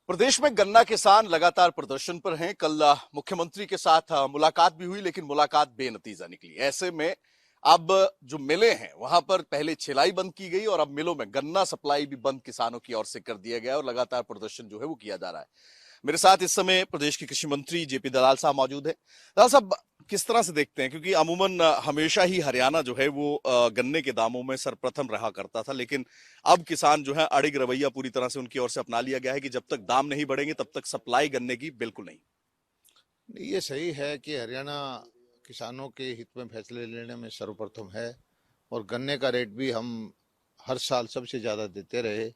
प्रदेश में गन्ना किसान लगातार प्रदर्शन पर हैं। कल मुख्यमंत्री के साथ मुलाकात भी हुई, लेकिन मुलाकात बेनतीजा निकली। ऐसे में अब जो मिलें हैं वहां पर पहले छिलाई बंद की गई और अब मिलों में गन्ना सप्लाई भी बंद किसानों की ओर से कर दिया गया और लगातार प्रदर्शन जो है वो किया जा रहा है। मेरे साथ इस समय प्रदेश के कृषि मंत्री जेपी दलाल साहब मौजूद हैं। दलाल साहब, किस तरह से देखते हैं, क्योंकि अमूमन हमेशा ही हरियाणा जो है वो गन्ने के दामों में सर्वप्रथम रहा करता था, लेकिन अब किसान जो है अड़िग रवैया पूरी तरह से उनकी ओर से अपना लिया गया है कि जब तक दाम नहीं बढ़ेंगे तब तक सप्लाई गन्ने की बिल्कुल नहीं। ये सही है कि हरियाणा किसानों के हित में फैसले लेने में सर्वप्रथम है और गन्ने का रेट भी हम हर साल सबसे ज़्यादा देते रहे।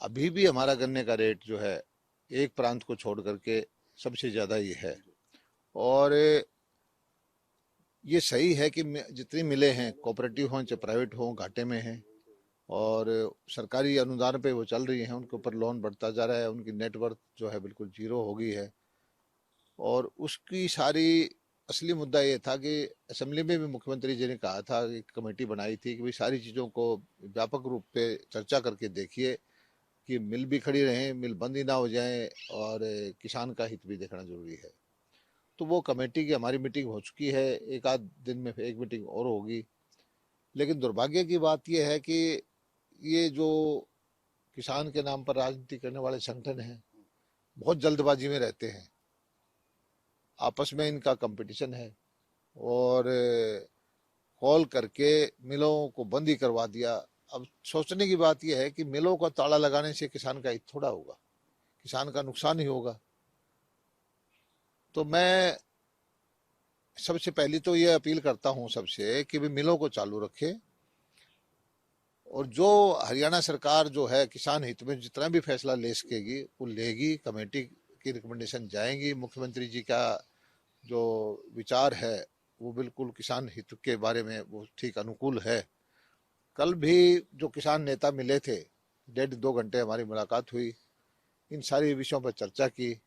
अभी भी हमारा गन्ने का रेट जो है एक प्रांत को छोड़ करके सबसे ज़्यादा ही है। और ये सही है कि जितनी मिलें हैं, कोऑपरेटिव हों चाहे प्राइवेट हों, घाटे में हैं और सरकारी अनुदान पे वो चल रही हैं, उनके ऊपर लोन बढ़ता जा रहा है, उनकी नेटवर्थ जो है बिल्कुल जीरो हो गई है। और उसकी सारी असली मुद्दा ये था कि असेंबली में भी मुख्यमंत्री जी ने कहा था, एक कमेटी बनाई थी कि भाई सारी चीज़ों को व्यापक रूप पे चर्चा करके देखिए कि मिल भी खड़ी रहें, मिल बंद ही ना हो जाए और किसान का हित भी देखना जरूरी है। तो वो कमेटी की हमारी मीटिंग हो चुकी है, एक आध दिन में एक मीटिंग और होगी। लेकिन दुर्भाग्य की बात यह है कि ये जो किसान के नाम पर राजनीति करने वाले संगठन हैं, बहुत जल्दबाजी में रहते हैं। आपस में इनका कंपटीशन है और कॉल करके मिलों को बंद ही करवा दिया। अब सोचने की बात यह है कि मिलों को ताला लगाने से किसान का हित थोड़ा होगा, किसान का नुकसान ही होगा। तो मैं सबसे पहली तो ये अपील करता हूं सबसे कि भी मिलों को चालू रखे और जो हरियाणा सरकार जो है किसान हित में जितना भी फैसला ले सकेगी वो लेगी। कमेटी की रिकमेंडेशन जाएंगी। मुख्यमंत्री जी का जो विचार है वो बिल्कुल किसान हित के बारे में वो ठीक अनुकूल है। कल भी जो किसान नेता मिले थे, 1.5-2 घंटे हमारी मुलाकात हुई, इन सारी विषयों पर चर्चा की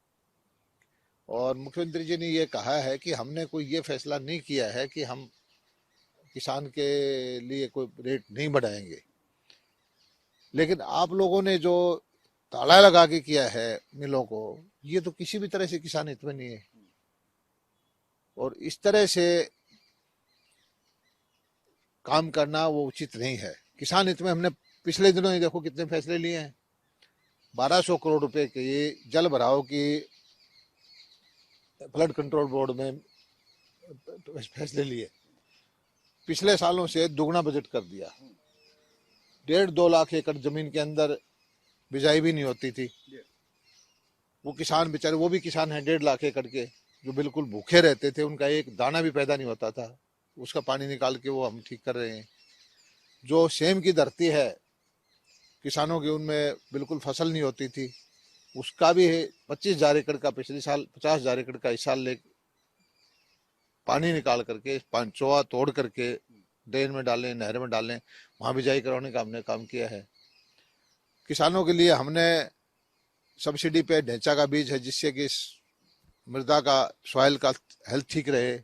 और मुख्यमंत्री जी ने ये कहा है कि हमने कोई ये फैसला नहीं किया है कि हम किसान के लिए कोई रेट नहीं बढ़ाएंगे, लेकिन आप लोगों ने जो ताला लगा के किया है मिलों को, ये तो किसी भी तरह से किसान हित में नहीं है और इस तरह से काम करना वो उचित नहीं है। किसान हित में हमने पिछले दिनों ही देखो कितने फैसले लिए हैं। 1200 करोड़ रुपए के जल भराव की फ्लड कंट्रोल बोर्ड में फैसले लिए, पिछले सालों से दुगना बजट कर दिया। 1.5-2 लाख एकड़ जमीन के अंदर बिजाई भी नहीं होती थी। वो किसान बेचारे, वो भी किसान हैं 1.5 लाख एकड़ के, जो बिल्कुल भूखे रहते थे, उनका एक दाना भी पैदा नहीं होता था, उसका पानी निकाल के वो हम ठीक कर रहे हैं। जो सेम की धरती है किसानों की, उनमें बिल्कुल फसल नहीं होती थी, उसका भी 25,000 एकड़ का पिछले साल 50,000 एकड़ का इस साल ले पानी निकाल करके चोआ तोड़ करके ड्रेन में डालें, नहर में डालें, वहां बिजाई कराने का हमने काम किया है। किसानों के लिए हमने सब्सिडी पे ढेंचा का बीज है, जिससे कि मृदा का, सॉइल का हेल्थ ठीक रहे,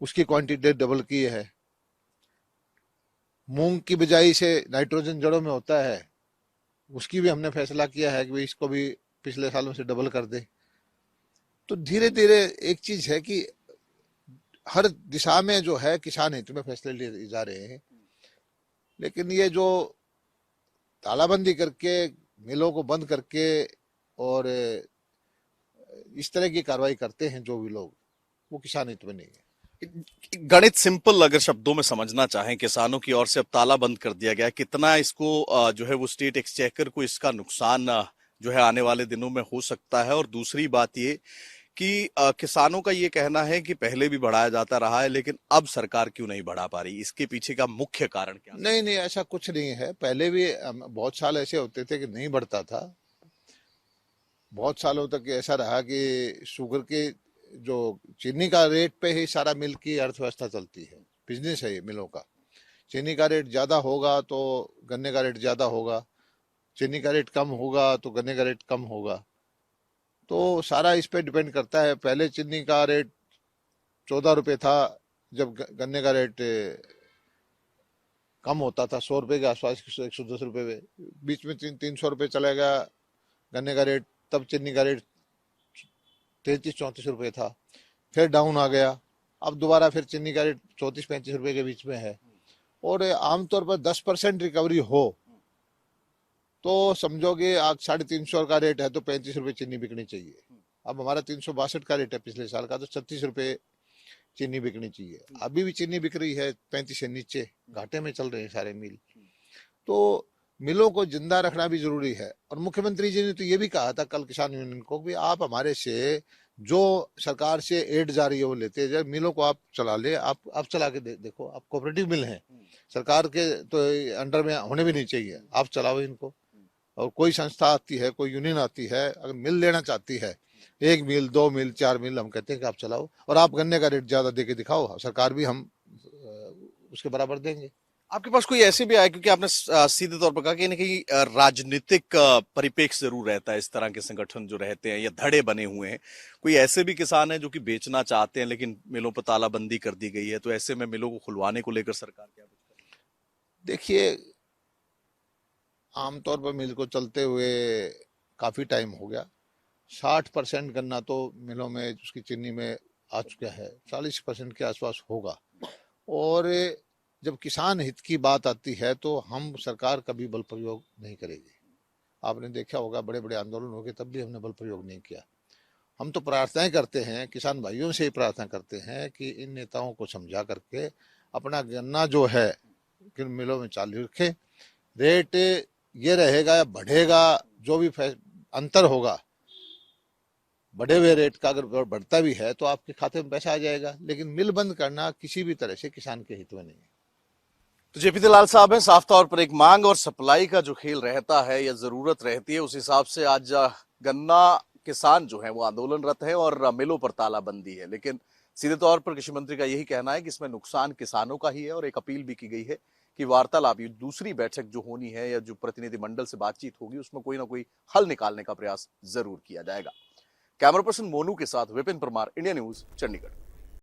उसकी क्वांटिटी डबल की है। मूंग की बिजाई से नाइट्रोजन जड़ों में होता है, उसकी भी हमने फैसला किया है कि इसको भी पिछले सालों से डबल कर दे। तो धीरे धीरे एक चीज है कि हर दिशा में जो है किसान हित में फैसले लिए जा रहे हैं, लेकिन ये जो तालाबंदी करके मिलों को बंद करके और इस तरह की कार्रवाई करते हैं जो भी लोग, वो किसान हित में नहीं है। गणित सिंपल अगर शब्दों में समझना चाहें, किसानों की ओर से अब ताला बंद कर दिया गया, कितना इसको जो है वो स्टेट एक्सचेकर को इसका नुकसान जो है आने वाले दिनों में हो सकता है। और दूसरी बात ये कि किसानों का ये कहना है कि पहले भी बढ़ाया जाता रहा है, लेकिन अब सरकार क्यों नहीं बढ़ा पा रही, इसके पीछे का मुख्य कारण क्या? नहीं नहीं, ऐसा कुछ नहीं है। पहले भी बहुत साल ऐसे होते थे कि नहीं बढ़ता था। बहुत सालों तक ऐसा रहा कि शुगर के जो चीनी का रेट पे ही सारा मिल की अर्थव्यवस्था चलती है, बिजनेस है ये मिलों का। चीनी का रेट ज्यादा होगा तो गन्ने का रेट ज्यादा होगा, चीनी का रेट कम होगा तो गन्ने का रेट कम होगा। तो सारा इस पे डिपेंड करता है। पहले चीनी का रेट 14 रुपये था, जब गन्ने का रेट कम होता था, 100 रुपये के आसपास, 110 रुपये में, बीच में 300 रुपये चला गया गन्ने का रेट, तब चीनी का रेट 33-34 रुपए था, फिर डाउन आ गया, अब दोबारा फिर चीनी का रेट 34-35 रुपए के बीच में है। और आमतौर पर 10% रिकवरी हो तो समझोगे आज 350 का रेट है तो 35 रुपए चीनी बिकनी चाहिए। अब हमारा 362 का रेट है पिछले साल का, तो 36 रुपए चीनी बिकनी चाहिए। अभी भी चीनी बिक रही है 35 से नीचे, घाटे में चल रहे हैं सारे मिल। तो मिलों को जिंदा रखना भी जरूरी है। और मुख्यमंत्री जी ने तो ये भी कहा था कल किसान यूनियन को भी आप हमारे से जो सरकार से एड जा रही है वो लेते हैं, मिलों को आप चला ले, आप चला के देखो, आप कोऑपरेटिव मिल हैं, सरकार के तो अंडर में होने भी नहीं चाहिए, आप चलाओ इनको। और कोई संस्था आती है, कोई यूनियन आती है, अगर मिल लेना चाहती है, 1 मिल 2 मिल 4 मिल, हम कहते हैं कि आप चलाओ और आप गन्ने का रेट ज्यादा दे के दिखाओ, सरकार भी हम उसके बराबर देंगे। आपके पास कोई ऐसे भी आया, क्योंकि आपने सीधे तौर पर कहा कि कहीं राजनीतिक परिप्रेक्ष्य जरूर रहता है इस तरह के संगठन जो रहते हैं या धड़े बने हुए हैं, कोई ऐसे भी किसान हैं जो कि बेचना चाहते हैं लेकिन मिलों पर तालाबंदी कर दी गई है, तो ऐसे में मिलों को खुलवाने को लेकर सरकार क्या कुछ कर रही है? देखिए, आमतौर पर मिल को चलते हुए काफी टाइम हो गया, 60% गन्ना तो मिलों में उसकी चीनी में आ चुका है, 40% के आसपास होगा। और जब किसान हित की बात आती है तो हम सरकार कभी बल प्रयोग नहीं करेगी। आपने देखा होगा बड़े बड़े आंदोलन हो गए तब भी हमने बल प्रयोग नहीं किया। हम तो प्रार्थनाएं करते हैं, किसान भाइयों से ही प्रार्थना करते हैं कि इन नेताओं को समझा करके अपना गन्ना जो है किन मिलों में चालू रखे, रेट ये रहेगा या बढ़ेगा, जो भी अंतर होगा, बढ़े हुए रेट का अगर बढ़ता भी है तो आपके खाते में पैसा आ जाएगा, लेकिन मिल बंद करना किसी भी तरह से किसान के हित में नहीं है। तो जेपी दलाल साहब हैं, साफ तौर पर एक मांग और सप्लाई का जो खेल रहता है या जरूरत रहती है, उस हिसाब से आज गन्ना किसान जो है वो आंदोलनरत है और मिलों पर तालाबंदी है। लेकिन सीधे तौर पर कृषि मंत्री का यही कहना है कि इसमें नुकसान किसानों का ही है और एक अपील भी की गई है कि वार्तालाप, ये दूसरी बैठक जो होनी है या जो प्रतिनिधिमंडल से बातचीत होगी, उसमें कोई ना कोई हल निकालने का प्रयास जरूर किया जाएगा। कैमरा पर्सन मोनू के साथ विपिन परमार, इंडिया न्यूज, चंडीगढ़।